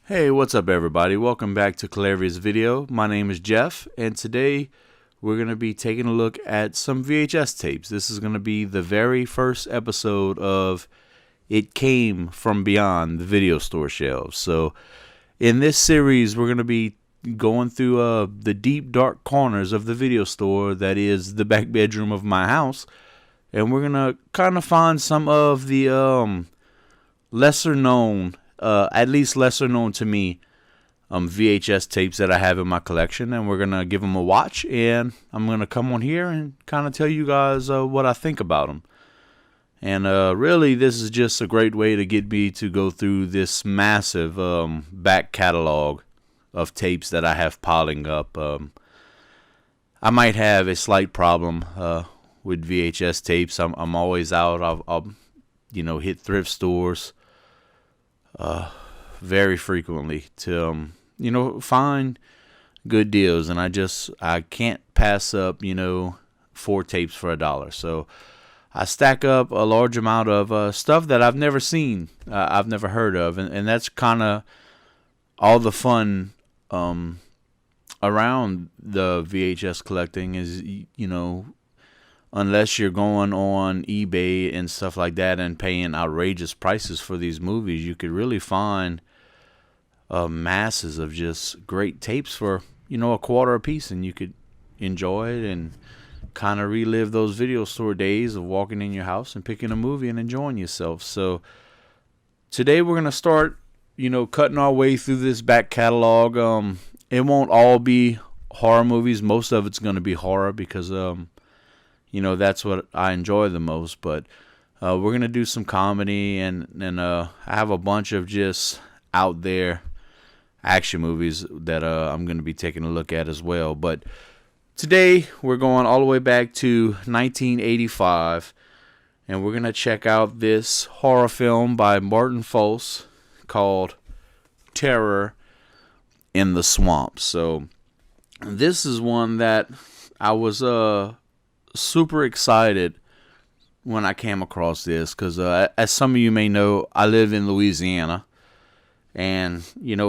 Hey, what's up everybody? Welcome back to Clarivius Video. My name is Jeff, and today we're going to be taking a look at some VHS tapes. This is going to be the very first episode of It Came From Beyond the Videostore Shelves. So, in this series, we're going to be going through the deep, dark corners of the video store that is the back bedroom of my house. And we're going to kind of find some of the lesser known, at least lesser known to me, VHS tapes that I have in my collection, and we're gonna give them a watch, and I'm gonna come on here and kind of tell you guys what I think about them. And really, this is just a great way to get me to go through this massive back catalog of tapes that I have piling up. I might have a slight problem with VHS tapes. I'm always out. I'll hit thrift stores very frequently to find good deals, and I can't pass up 4 tapes for $1. So I stack up a large amount of stuff that I've never seen, I've never heard of, and that's kind of all the fun around the VHS collecting is unless you're going on eBay and stuff like that and paying outrageous prices for these movies, you could really find masses of just great tapes for a quarter a piece, and you could enjoy it and kind of relive those video store days of walking in your house and picking a movie and enjoying yourself. So today we're gonna start cutting our way through this back catalog. It won't all be horror movies. Most of it's gonna be horror because that's what I enjoy the most. But we're going to do some comedy, and I have a bunch of just out there action movies that I'm going to be taking a look at as well. But today we're going all the way back to 1985, and we're going to check out this horror film by Martin Folse called Terror in the Swamp. So this is one that I was super excited when I came across this because, as some of you may know, I live in Louisiana, and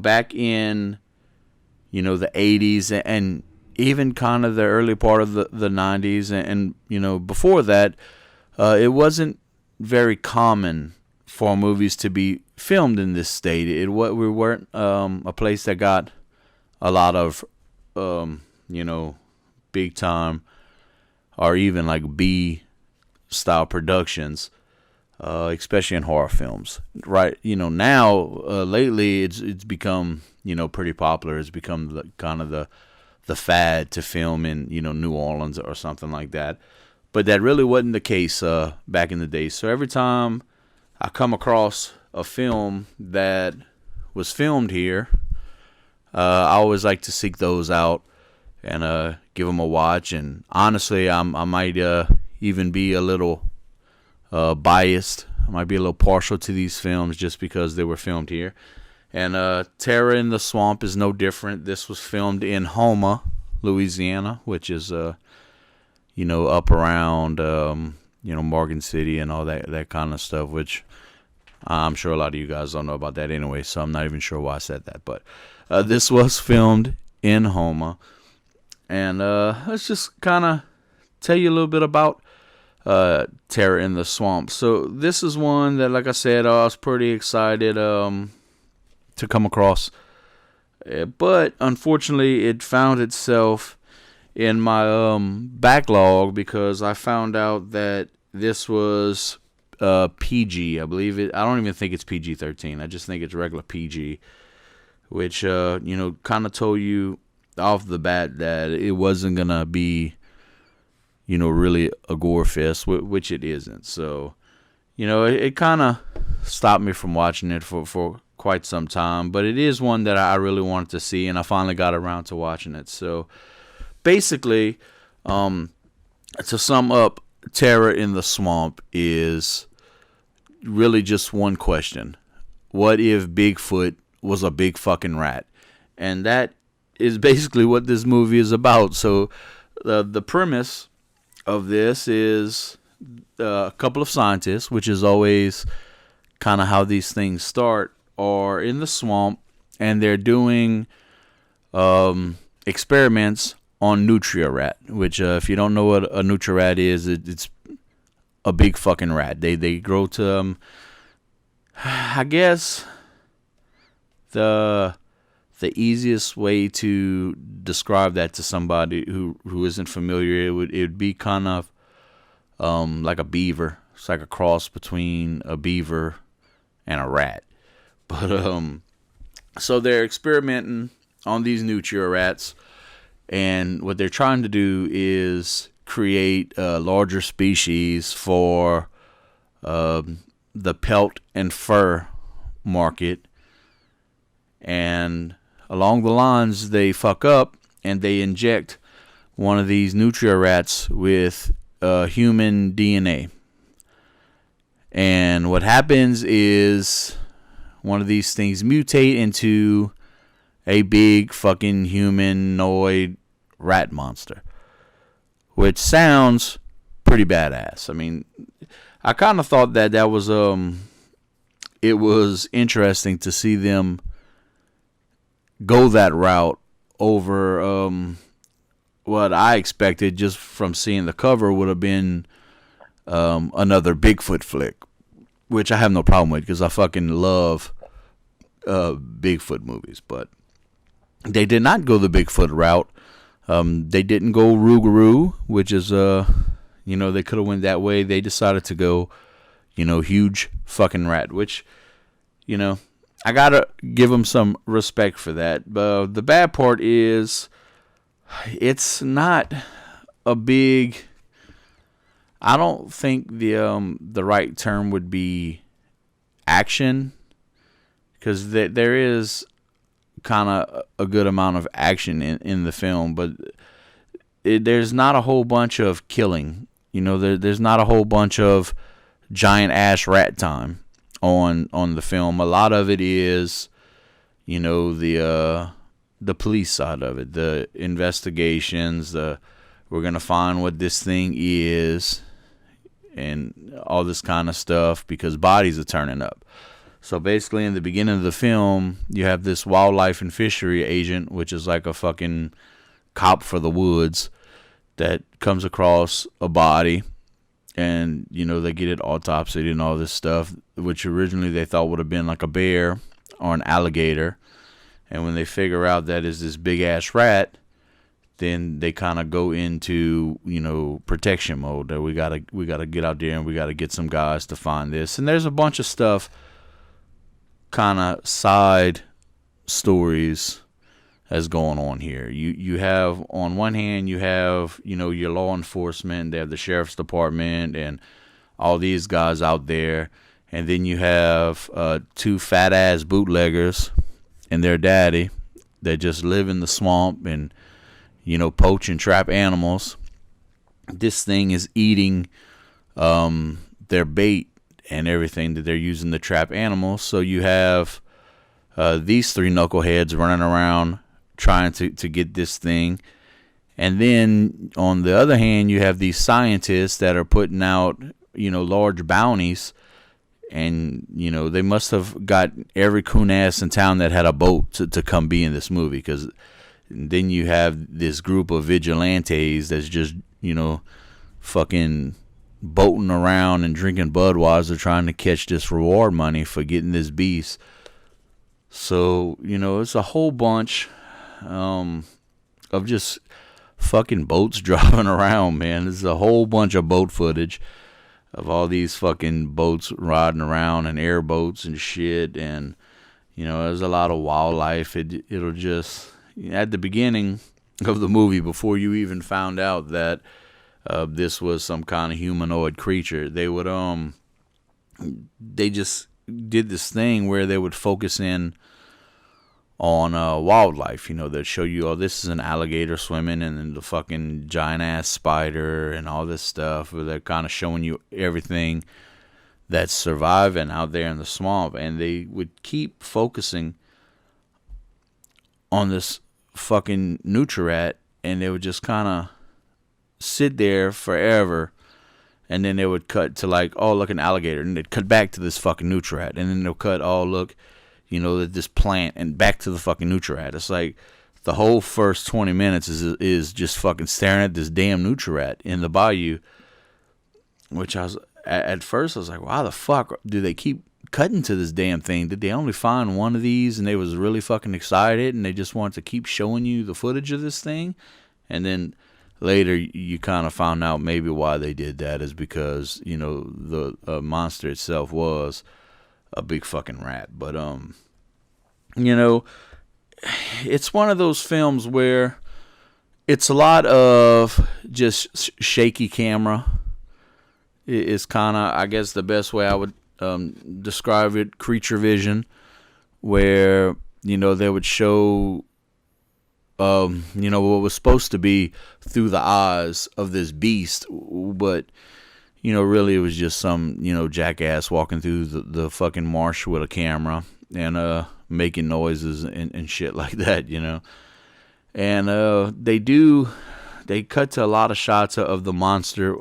back in the 80s and even kind of the early part of the 90s and before that, it wasn't very common for movies to be filmed in this state. We weren't a place that got a lot of big time or even like B-style productions, especially in horror films. Right? Now, lately, it's become, pretty popular. It's become the fad to film in, New Orleans or something like that. But that really wasn't the case back in the day. So every time I come across a film that was filmed here, I always like to seek those out and give them a watch. And honestly, I might even be a little biased. I might be a little partial to these films just because they were filmed here. And Terror in the Swamp is no different. This was filmed in Houma, Louisiana, which is up around Morgan City and all that kind of stuff, which I'm sure a lot of you guys don't know about that anyway, so I'm not even sure why I said that. But this was filmed in Houma. And let's just kind of tell you a little bit about Terror in the Swamp. So this is one that, like I said, I was pretty excited to come across. But unfortunately, it found itself in my backlog because I found out that this was PG. I believe it. I don't even think it's PG-13. I just think it's regular PG, which kind of told you off the bat that it wasn't gonna be really a gore fest, which it isn't. So it kind of stopped me from watching it for quite some time, but it is one that I really wanted to see, and I finally got around to watching it. So basically, to sum up, Terror in the Swamp is really just one question: what if Bigfoot was a big fucking rat? And that is basically what this movie is about. So the premise of this is a couple of scientists, which is always kind of how these things start, are in the swamp and they're doing experiments on nutria rat, which if you don't know what a nutria rat is, it's a big fucking rat. They grow to I guess the easiest way to describe that to somebody who isn't familiar, it would be kind of like a beaver. It's like a cross between a beaver and a rat. But so they're experimenting on these nutria rats, and what they're trying to do is create a larger species for the pelt and fur market. And along the lines, they fuck up and they inject one of these nutria rats with human DNA. And what happens is one of these things mutate into a big fucking humanoid rat monster, which sounds pretty badass. I mean, I kind of thought that was it was interesting to see them go that route over what I expected just from seeing the cover would have been another Bigfoot flick, which I have no problem with because I fucking love Bigfoot movies. But they did not go the Bigfoot route. They didn't go Rougarou, which is they could have went that way. They decided to go, huge fucking rat, which, I gotta give them some respect for that. But the bad part is, it's not a big. I don't think the right term would be action, because there is kind of a good amount of action in the film, but there's not a whole bunch of killing. There's not a whole bunch of giant ass rat time on the film. A lot of it is, the police side of it, the investigations, we're gonna find what this thing is, and all this kind of stuff, because bodies are turning up. So basically, in the beginning of the film, you have this wildlife and fishery agent, which is like a fucking cop for the woods, that comes across a body, and they get it autopsied and all this stuff, which originally they thought would have been like a bear or an alligator. And when they figure out that is this big ass rat, then they kind of go into protection mode. That we gotta get out there and we gotta get some guys to find this. And there's a bunch of stuff, kind of side stories that's going on here. You have, on one hand, you have your law enforcement. They have the sheriff's department and all these guys out there, and then you have two fat ass bootleggers and their daddy that just live in the swamp and poach and trap animals. This thing is eating their bait and everything that they're using to trap animals. So you have these three knuckleheads running around trying to get this thing. And then on the other hand, you have these scientists that are putting out, large bounties. And, they must have got every coon ass in town that had a boat to come be in this movie. Because then you have this group of vigilantes that's just, fucking boating around and drinking Budweiser trying to catch this reward money for getting this beast. So, it's a whole bunch of just fucking boats driving around, man. There's a whole bunch of boat footage of all these fucking boats riding around and airboats and shit. And, there's a lot of wildlife. It'll just, at the beginning of the movie, before you even found out that this was some kind of humanoid creature, they just did this thing where they would focus in on wildlife. They'd show you, oh, this is an alligator swimming, and then the fucking giant ass spider and all this stuff. Where they're kind of showing you everything that's surviving out there in the swamp, and they would keep focusing on this fucking nutria rat, and they would just kind of sit there forever, and then they would cut to like, oh, look, an alligator, and they'd cut back to this fucking nutria rat, and then they'll cut, oh, look, that this plant, and back to the fucking Nutrirat. It's like the whole first 20 minutes is just fucking staring at this damn Nutrirat in the bayou, which at first I was like, why the fuck do they keep cutting to this damn thing? Did they only find one of these and they was really fucking excited and they just wanted to keep showing you the footage of this thing? And then later you kind of found out maybe why they did that is because, the monster itself was a big fucking rat. But, it's one of those films where it's a lot of just shaky camera. It's kind of, I guess the best way I would describe it, creature vision, where, they would show, what was supposed to be through the eyes of this beast, but, really it was just some, jackass walking through the fucking marsh with a camera and making noises and shit like that, And they cut to a lot of shots of the monster,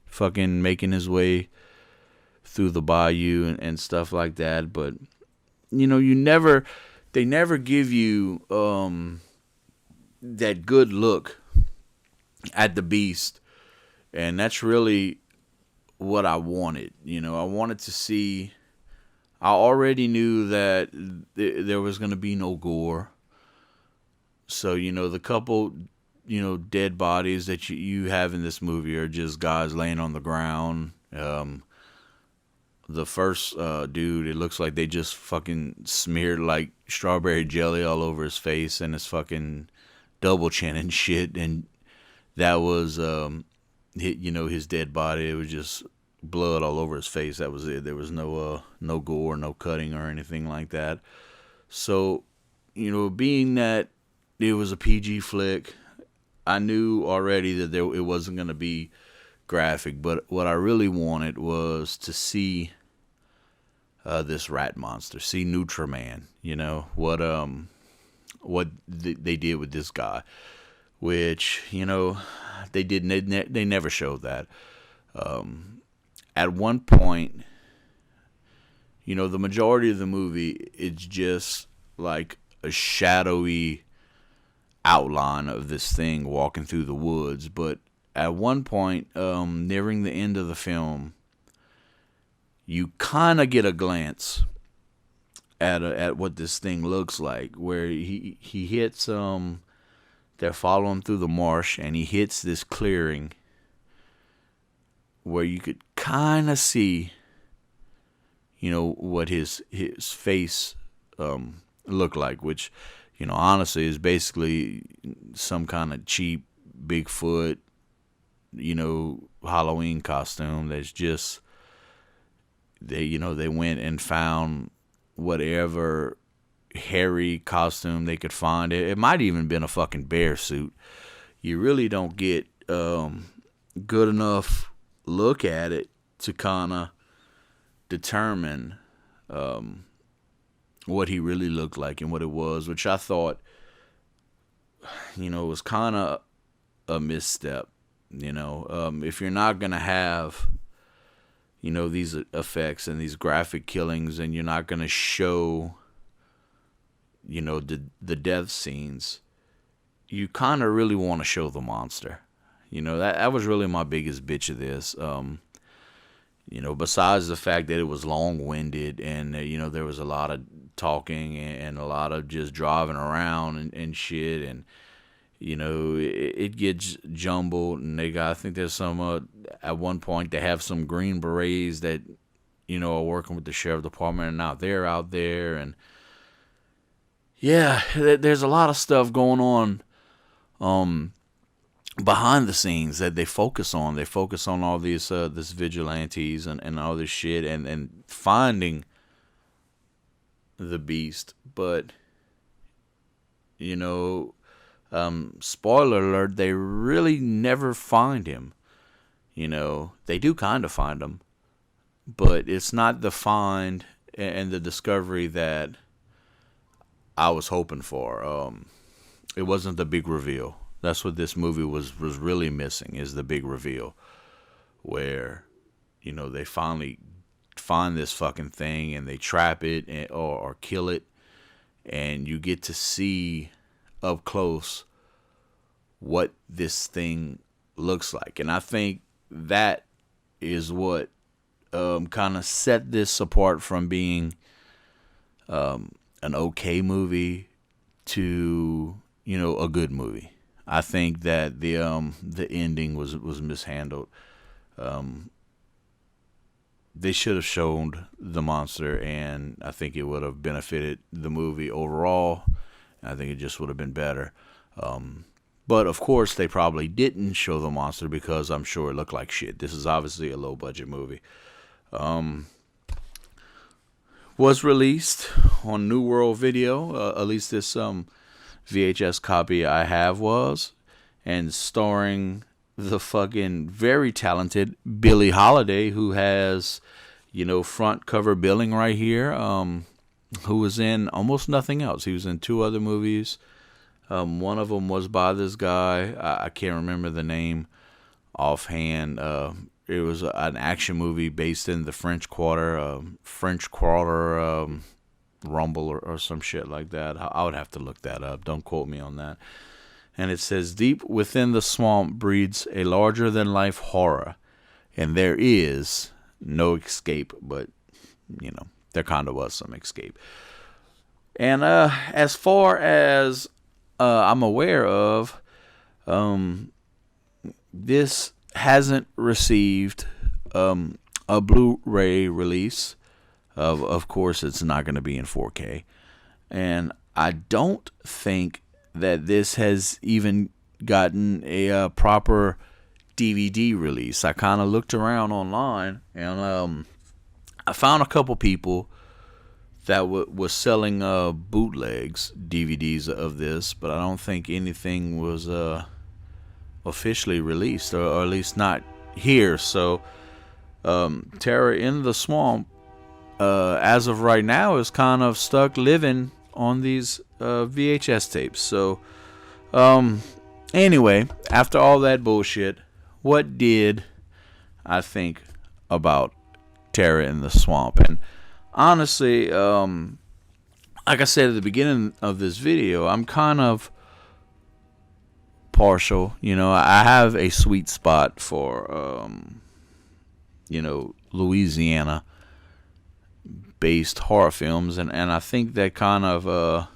fucking making his way through the bayou and stuff like that. But, they never give you that good look at the beast. And that's really what I wanted. I wanted to see, I already knew that there was going to be no gore. So, the couple, dead bodies that you have in this movie are just guys laying on the ground. The first dude, it looks like they just fucking smeared like strawberry jelly all over his face and his fucking double chin and shit. And that was, his dead body. It was just blood all over his face. That was it. There was no gore, no cutting or anything like that. So, being that it was a PG flick, I knew already that it wasn't going to be graphic, but what I really wanted was to see this rat monster, see Nutriman, what they did with this guy, which, they didn't, they never showed that. At one point, the majority of the movie, it's just like a shadowy outline of this thing walking through the woods. But at one point, nearing the end of the film, you kind of get a glance at what this thing looks like, where he hits they're following through the marsh and he hits this clearing where you could kind of see what his face looked like, which honestly is basically some kind of cheap Bigfoot Halloween costume. That's just they went and found whatever hairy costume they could find. It might even been a fucking bear suit. You really don't get good enough look at it to kind of determine what he really looked like and what it was, which I thought was kind of a misstep. If you're not gonna have these effects and these graphic killings, and you're not gonna show the death scenes, you kind of really want to show the monster. That was really my biggest bitch of this. Besides the fact that it was long-winded and there was a lot of talking and a lot of just driving around and shit, and it gets jumbled, and I think there's some at one point they have some Green Berets that are working with the sheriff department, and now they're out there, and yeah, there's a lot of stuff going on behind the scenes that they focus on. They focus on all these this vigilantes and all this shit and finding the beast. But spoiler alert, they really never find him. They do kind of find him, but it's not the find and the discovery that I was hoping for. It wasn't the big reveal. That's what this movie was really missing, is the big reveal, where they finally find this fucking thing and they trap it or kill it, and you get to see up close what this thing looks like. And I think that is what kind of set this apart from being an okay movie to, you know, a good movie. I think that the ending was mishandled. They should have shown the monster, and I think it would have benefited the movie overall. I think it just would have been better. But of course, they probably didn't show the monster because I'm sure it looked like shit. This is obviously a low budget movie. Was released on New World Video, at least this VHS copy I have was, and starring the fucking very talented Billie Holiday, who has, you know, front cover billing right here, who was in almost nothing else. He was in 2 other movies. One of them was by this guy. I can't remember the name offhand. It was an action movie based in the French Quarter Rumble or some shit like that. I would have to look that up. Don't quote me on that. And it says, deep within the swamp breeds a larger-than-life horror, and there is no escape, but, you know, there kind of was some escape. And as far as I'm aware of, this hasn't received a Blu-ray release. Of course, it's not going to be in 4K. And I don't think that this has even gotten a proper DVD release. I kind of looked around online, and I found a couple people that was selling bootlegs, DVDs of this, but I don't think anything was officially released, or at least not here. So Terror in the Swamp, as of right now, is kind of stuck living on these VHS tapes. So anyway, after all that bullshit, what did I think about Terror in the Swamp? And honestly, like I said at the beginning of this video, I'm kind of partial. You know, I have a sweet spot for you know, Louisiana based horror films, and I think that kind of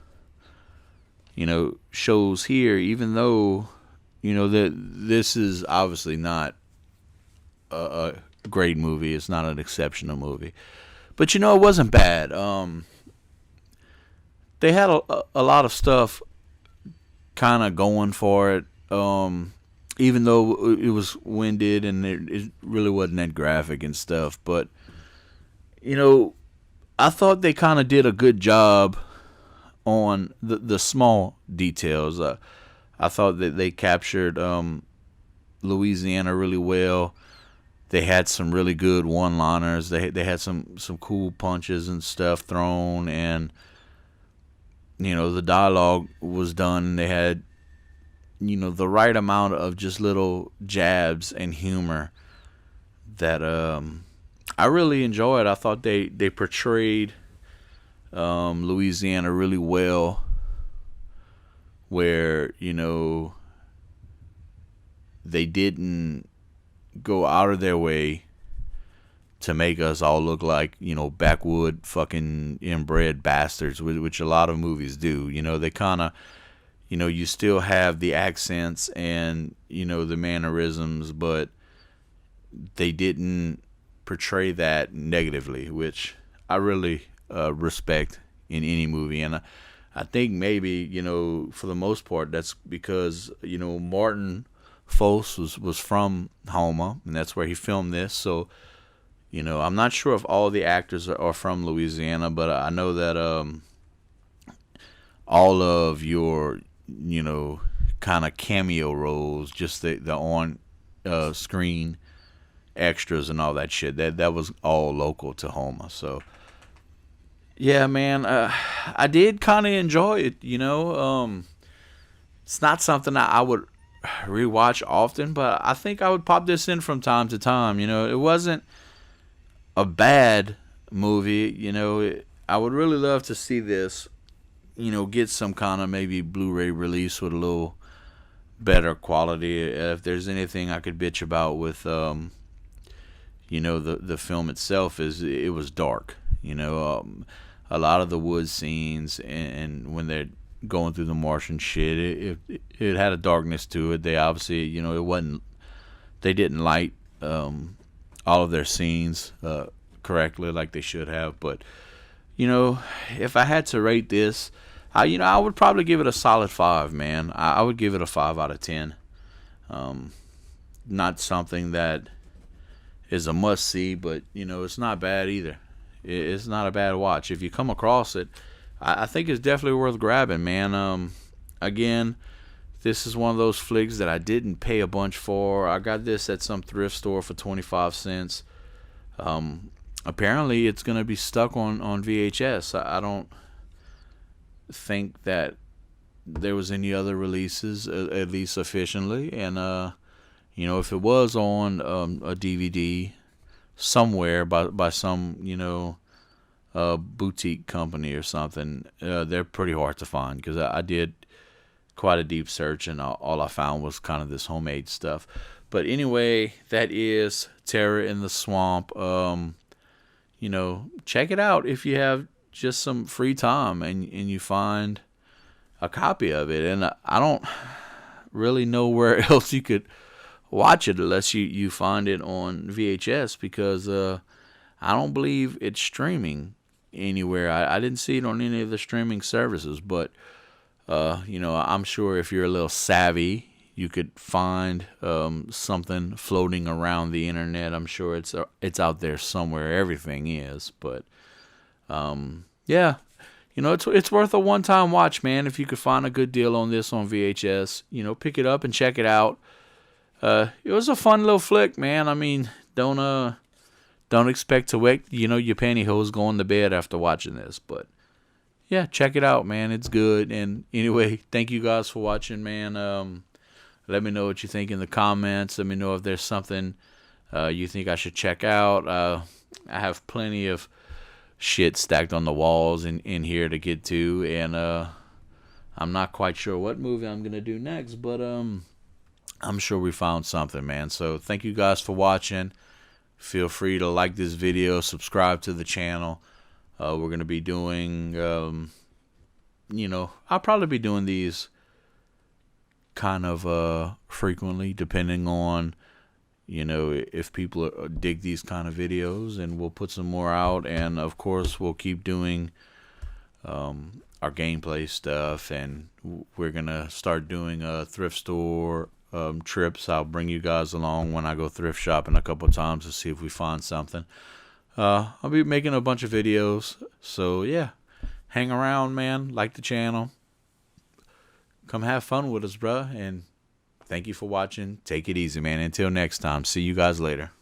you know, shows here, even though, you know, that this is obviously not a great movie. It's not an exceptional movie, but, you know, it wasn't bad. They had a lot of stuff kind of going for it, even though it was winded and it really wasn't that graphic and stuff. But, you know, I thought they kind of did a good job on the small details. I thought that they captured Louisiana really well. They had some really good one-liners. They had some cool punches and stuff thrown, and, you know, the dialogue was done. They had, you know, the right amount of just little jabs and humor that I really enjoyed. I thought they portrayed Louisiana really well, where, you know, they didn't go out of their way to make us all look like, you know, backwood fucking inbred bastards, which a lot of movies do. You know, they kind of, you know, you still have the accents and, you know, the mannerisms, but they didn't portray that negatively, which I really respect in any movie. And I think maybe, you know, for the most part, that's because, you know, Martin Folse was from Houma, and that's where he filmed this. So, you know, I'm not sure if all the actors are from Louisiana, but I know that all of your, you know, kind of cameo roles, just the on screen extras and all that shit, that was all local to Houma. So yeah, man, I did kind of enjoy it. You know, it's not something I would rewatch often, but I think I would pop this in from time to time. You know, it wasn't a bad movie, I would really love to see this, get some kind of maybe Blu-ray release with a little better quality. If there's anything I could bitch about with, the film itself, is it was dark. A lot of the wood scenes and when they're going through the Martian shit, it had a darkness to it. They obviously, they didn't light all of their scenes correctly like they should have. But if I had to rate this, I would probably give it a solid 5, man. I would give it a 5 out of 10. Not something that is a must see, but it's not bad either. It's not a bad watch. If you come across it, I think it's definitely worth grabbing, man. Again, this is one of those flicks that I didn't pay a bunch for. I got this at some thrift store for 25 cents. Apparently, it's going to be stuck on VHS. I don't think that there was any other releases, at least officially. And, if it was on a DVD somewhere by some, boutique company or something, they're pretty hard to find, because I did quite a deep search, and all I found was kind of this homemade stuff. But anyway, that is Terror in the Swamp. Check it out if you have just some free time and you find a copy of it. And I don't really know where else you could watch it unless you find it on VHS, because I don't believe it's streaming anywhere. I didn't see it on any of the streaming services, but I'm sure if you're a little savvy, you could find something floating around the internet. I'm sure it's out there somewhere. Everything is, but yeah, it's worth a one-time watch, man. If you could find a good deal on this on VHS, pick it up and check it out. It was a fun little flick, man. I mean, don't expect to wake your pantyhose going to bed after watching this, but yeah, check it out, man. It's good. And anyway, thank you guys for watching, man. Let me know what you think in the comments. Let me know if there's something you think I should check out. I have plenty of shit stacked on the walls in here to get to, and I'm not quite sure what movie I'm gonna do next, but I'm sure we found something, man. So thank you guys for watching. Feel free to like this video, subscribe to the channel. We're going to be doing, I'll probably be doing these kind of frequently, depending on, if people dig these kind of videos, and we'll put some more out. And of course, we'll keep doing our gameplay stuff, and we're going to start doing thrift store trips. I'll bring you guys along when I go thrift shopping a couple times to see if we find something. I'll be making a bunch of videos, so yeah, hang around, man. Like the channel, come have fun with us, bruh, and thank you for watching. Take it easy, man. Until next time, see you guys later.